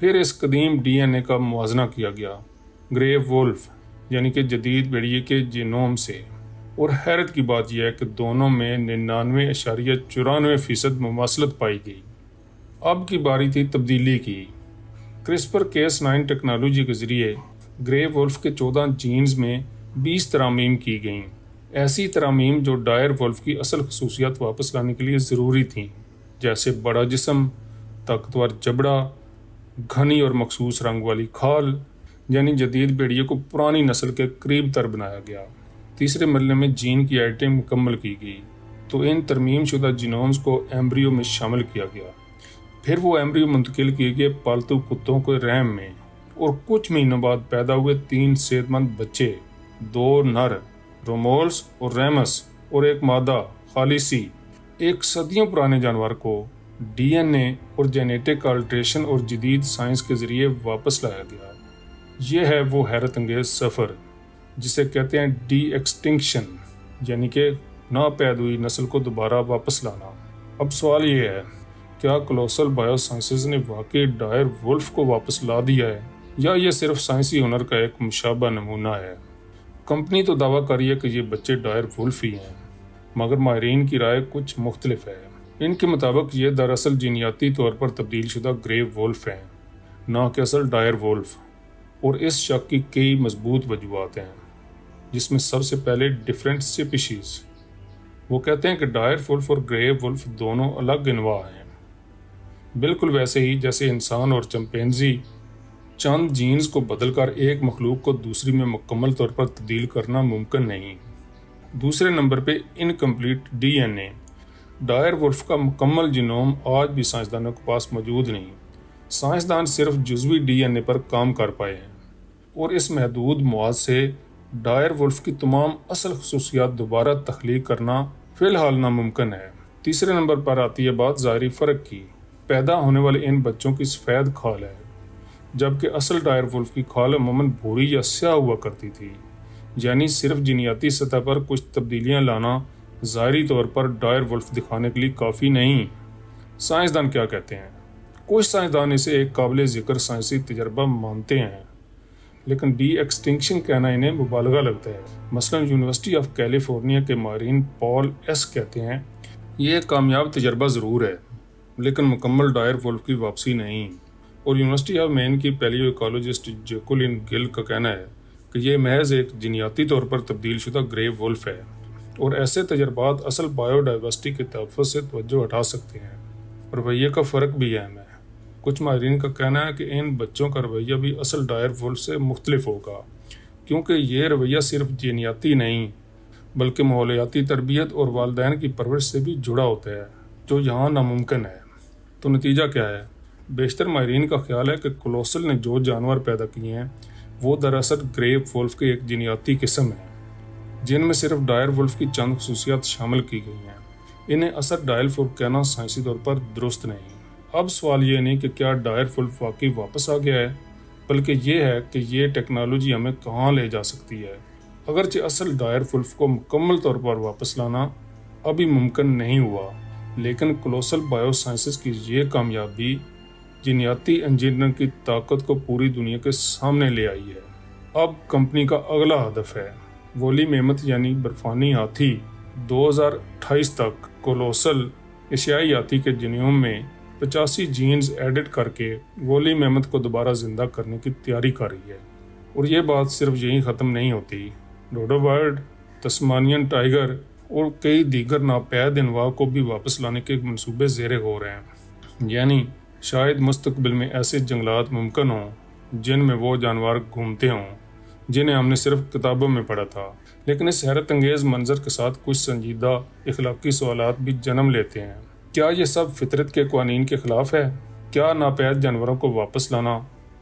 پھر اس قدیم D N اے کا موازنہ کیا گیا گرے وولف یعنی کہ جدید بھیڑیے کے جینوم سے، اور حیرت کی بات یہ ہے کہ دونوں میں 99.94% مماثلت پائی گئی۔ اب کی باری تھی تبدیلی کی۔ کرسپر کیس 9 ٹیکنالوجی کے ذریعے گرے وولف کے 14 جینز میں 20 ترامیم کی گئیں، ایسی ترامیم جو ڈائر وولف کی اصل خصوصیات واپس لانے کے لیے ضروری تھیں، جیسے بڑا جسم، طاقتور جبڑا، گھنی اور مخصوص رنگ والی کھال، یعنی جدید بھیڑیے کو پرانی نسل کے قریب تر بنایا گیا۔ تیسرے مرحلے میں جین کی ایڈیٹنگ مکمل کی گئی تو ان ترمیم شدہ جینومز کو ایمبریو میں شامل کیا گیا۔ پھر وہ ایمبریو منتقل کیے گئے پالتو کتوں کے رحم میں، اور کچھ مہینوں بعد پیدا ہوئے 3 صحت مند بچے، 2 نر رومولس اور ریمس اور ایک مادہ خالیسی۔ ایک صدیوں پرانے جانور کو ڈی این اے اور جینیٹک آلٹریشن اور جدید سائنس کے ذریعے واپس لایا گیا۔ یہ ہے وہ حیرت انگیز سفر جسے کہتے ہیں ڈی ایکسٹنکشن، یعنی کہ ناپید ہوئی نسل کو دوبارہ واپس لانا۔ اب سوال یہ ہے، کیا کولوسل بایو سائنسز نے واقعی ڈائر وولف کو واپس لا دیا ہے، یا یہ صرف سائنسی ہنر کا ایک مشابہ نمونہ ہے؟ کمپنی تو دعویٰ کر رہی ہے کہ یہ بچے ڈائر وولف ہی ہیں، مگر ماہرین کی رائے کچھ مختلف ہے۔ ان کے مطابق یہ دراصل جینیاتی طور پر تبدیل شدہ گرے وولف ہیں، نہ کہ اصل ڈائر وولف، اور اس شک کی کئی مضبوط وجوہات ہیں، جس میں سب سے پہلے ڈیفرنٹ سپیشیز۔ وہ کہتے ہیں کہ ڈائر وولف اور گرے وولف دونوں الگ انواع ہیں، بالکل ویسے ہی جیسے انسان اور چمپینزی چند جینز کو بدل کر ایک مخلوق کو دوسری میں مکمل طور پر تبدیل کرنا ممکن نہیں۔ دوسرے نمبر پہ انکمپلیٹ ڈی این اے۔ ڈائر وولف کا مکمل جینوم آج بھی سائنسدانوں کے پاس موجود نہیں۔ سائنسدان صرف جزوی ڈی این اے پر کام کر پائے ہیں، اور اس محدود مواد سے ڈائر وولف کی تمام اصل خصوصیات دوبارہ تخلیق کرنا فی الحال ناممکن ہے۔ تیسرے نمبر پر آتی ہے بات ظاہری فرق کی۔ پیدا ہونے والے ان بچوں کی سفید کھال ہے، جبکہ اصل ڈائر وولف کی کھال عموماً بھوری یا سیاہ ہوا کرتی تھی۔ یعنی صرف جینیاتی سطح پر کچھ تبدیلیاں لانا ظاہری طور پر ڈائر وولف دکھانے کے لیے کافی نہیں۔ سائنسدان کیا کہتے ہیں؟ کچھ سائنسدان اسے ایک قابل ذکر سائنسی تجربہ مانتے ہیں، لیکن ڈی ایکسٹنکشن کہنا انہیں مبالغہ لگتا ہے۔ مثلا یونیورسٹی آف کیلیفورنیا کے ماہرین پال ایس کہتے ہیں، یہ ایک کامیاب تجربہ ضرور ہے، لیکن مکمل ڈائر وولف کی واپسی نہیں۔ اور یونیورسٹی آف مین کی پیلیو ایکولوجسٹ جیکولین گل کا کہنا ہے کہ یہ محض ایک جینیاتی طور پر تبدیل شدہ گرے وولف ہے، اور ایسے تجربات اصل بایو ڈائیورسٹی کے تحفظ سے توجہ ہٹا سکتے ہیں۔ رویے کا فرق بھی اہم ہے۔ کچھ ماہرین کا کہنا ہے کہ ان بچوں کا رویہ بھی اصل ڈائر وولف سے مختلف ہوگا، کیونکہ یہ رویہ صرف جینیاتی نہیں بلکہ ماحولیاتی تربیت اور والدین کی پرورش سے بھی جڑا ہوتا ہے، جو یہاں ناممکن ہے۔ تو نتیجہ کیا ہے؟ بیشتر ماہرین کا خیال ہے کہ کولوسل نے جو جانور پیدا کیے ہیں وہ دراصل گرے وولف کی ایک جینیاتی قسم ہے، جن میں صرف ڈائر وولف کی چند خصوصیات شامل کی گئی ہیں۔ انہیں اصل ڈائر وولف کہنا سائنسی طور پر درست نہیں۔ اب سوال یہ نہیں کہ کیا ڈائر وولف واقعی واپس آ گیا ہے، بلکہ یہ ہے کہ یہ ٹیکنالوجی ہمیں کہاں لے جا سکتی ہے۔ اگرچہ اصل ڈائر وولف کو مکمل طور پر واپس لانا ابھی ممکن نہیں ہوا، لیکن کولوسل بایو سائنسز کی یہ کامیابی جینیاتی انجینئرنگ کی طاقت کو پوری دنیا کے سامنے لے آئی ہے۔ اب کمپنی کا اگلا ہدف ہے وولی میمت یعنی برفانی ہاتھی۔ 2028 تک کولوسل ایشیائی ہاتھی کے جینوم میں 85 جینز ایڈٹ کر کے وولی میمت کو دوبارہ زندہ کرنے کی تیاری کر رہی ہے۔ اور یہ بات صرف یہیں ختم نہیں ہوتی۔ ڈوڈو برڈ، تسمانین ٹائیگر اور کئی دیگر ناپید انواع کو بھی واپس لانے کے منصوبے زیر غور ہیں۔ یعنی شاید مستقبل میں ایسے جنگلات ممکن ہوں جن میں وہ جانور گھومتے ہوں جنہیں ہم نے صرف کتابوں میں پڑھا تھا۔ لیکن اس حیرت انگیز منظر کے ساتھ کچھ سنجیدہ اخلاقی سوالات بھی جنم لیتے ہیں۔ کیا یہ سب فطرت کے قوانین کے خلاف ہے؟ کیا ناپید جانوروں کو واپس لانا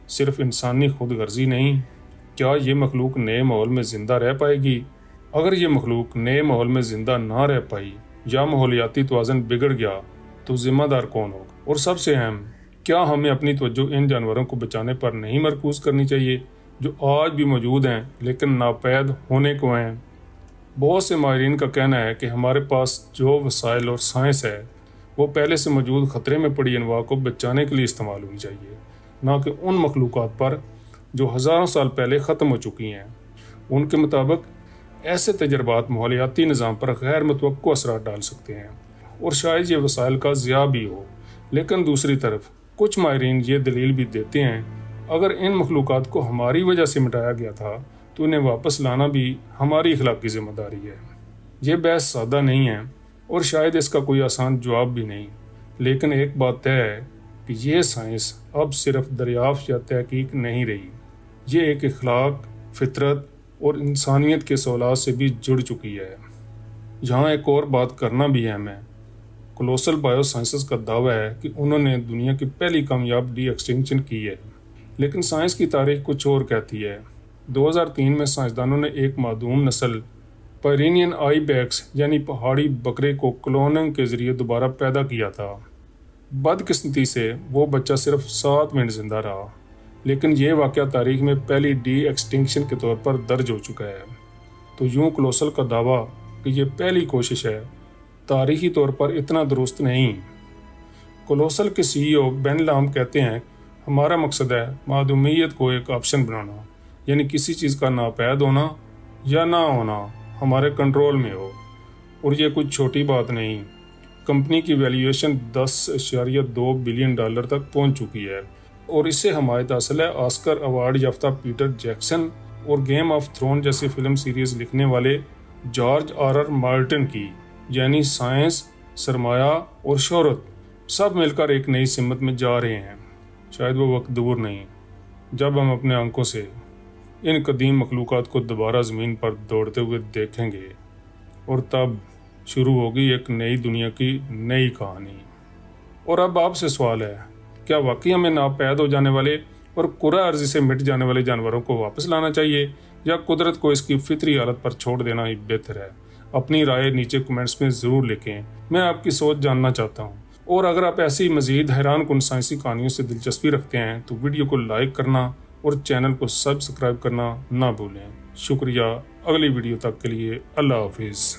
صرف انسانی خود غرضی نہیں؟ کیا یہ مخلوق نئے ماحول میں زندہ رہ پائے گی؟ اگر یہ مخلوق نئے ماحول میں زندہ نہ رہ پائی یا ماحولیاتی توازن بگڑ گیا تو ذمہ دار کون ہوگا؟ اور سب سے اہم، کیا ہمیں اپنی توجہ ان جانوروں کو بچانے پر نہیں مرکوز کرنی چاہیے جو آج بھی موجود ہیں لیکن ناپید ہونے کو ہیں؟ بہت سے ماہرین کا کہنا ہے کہ ہمارے پاس جو وسائل اور سائنس ہے وہ پہلے سے موجود خطرے میں پڑی انواع کو بچانے کے لیے استعمال ہونی چاہیے، نہ کہ ان مخلوقات پر جو ہزاروں سال پہلے ختم ہو چکی ہیں۔ ان کے مطابق ایسے تجربات ماحولیاتی نظام پر غیر متوقع اثرات ڈال سکتے ہیں اور شاید یہ وسائل کا ضیاع بھی ہو۔ لیکن دوسری طرف کچھ ماہرین یہ دلیل بھی دیتے ہیں اگر ان مخلوقات کو ہماری وجہ سے مٹایا گیا تھا تو انہیں واپس لانا بھی ہماری اخلاقی ذمہ داری ہے۔ یہ بحث سادہ نہیں ہے اور شاید اس کا کوئی آسان جواب بھی نہیں، لیکن ایک بات طے ہے کہ یہ سائنس اب صرف دریافت یا تحقیق نہیں رہی، یہ ایک اخلاق، فطرت اور انسانیت کے سوالات سے بھی جڑ چکی ہے۔ یہاں ایک اور بات کرنا بھی اہم ہے۔ کولوسل بائیو سائنسز کا دعویٰ ہے کہ انہوں نے دنیا کی پہلی کامیاب ڈی ایکسٹنکشن کی ہے، لیکن سائنس کی تاریخ کچھ اور کہتی ہے۔ 2003 میں سائنسدانوں نے ایک معدوم نسل پیرینین آئی بیکس یعنی پہاڑی بکرے کو کلوننگ کے ذریعے دوبارہ پیدا کیا تھا۔ بدقسمتی سے وہ بچہ صرف 7 منٹ زندہ رہا، لیکن یہ واقعہ تاریخ میں پہلی ڈی ایکسٹنکشن کے طور پر درج ہو چکا ہے۔ تو یوں کولوسل کا دعویٰ کہ یہ پہلی کوشش ہے تاریخی طور پر اتنا درست نہیں۔ کولوسل کے CEO بین لام کہتے ہیں ہمارا مقصد ہے معدومیت کو ایک آپشن بنانا، یعنی کسی چیز کا ناپید ہونا یا نہ ہونا ہمارے کنٹرول میں ہو، اور یہ کوئی چھوٹی بات نہیں۔ کمپنی کی ویلیویشن $10.2 بلین تک پہنچ چکی ہے اور اس سے حمایت حاصل ہے آسکر ایوارڈ یافتہ پیٹر جیکسن اور گیم آف تھرون جیسی فلم سیریز لکھنے والے جارج آر مارٹن کی، یعنی سائنس، سرمایہ اور شہرت سب مل کر ایک نئی سمت میں جا رہے ہیں۔ شاید وہ وقت دور نہیں جب ہم اپنے آنکھوں سے ان قدیم مخلوقات کو دوبارہ زمین پر دوڑتے ہوئے دیکھیں گے، اور تب شروع ہوگی ایک نئی دنیا کی نئی کہانی۔ اور اب آپ سے سوال ہے، کیا واقعی ہمیں ناپید ہو جانے والے اور کرہ ارضی سے مٹ جانے والے جانوروں کو واپس لانا چاہیے، یا قدرت کو اس کی فطری حالت پر چھوڑ دینا ہی بہتر ہے؟ اپنی رائے نیچے کمنٹس میں ضرور لکھیں، میں آپ کی سوچ جاننا چاہتا ہوں۔ اور اگر آپ ایسی مزید حیران کن سائنسی کہانیوں سے دلچسپی رکھتے ہیں تو ویڈیو کو لائک کرنا اور چینل کو سبسکرائب کرنا نہ بھولیں۔ شکریہ۔ اگلی ویڈیو تک کے لیے اللہ حافظ۔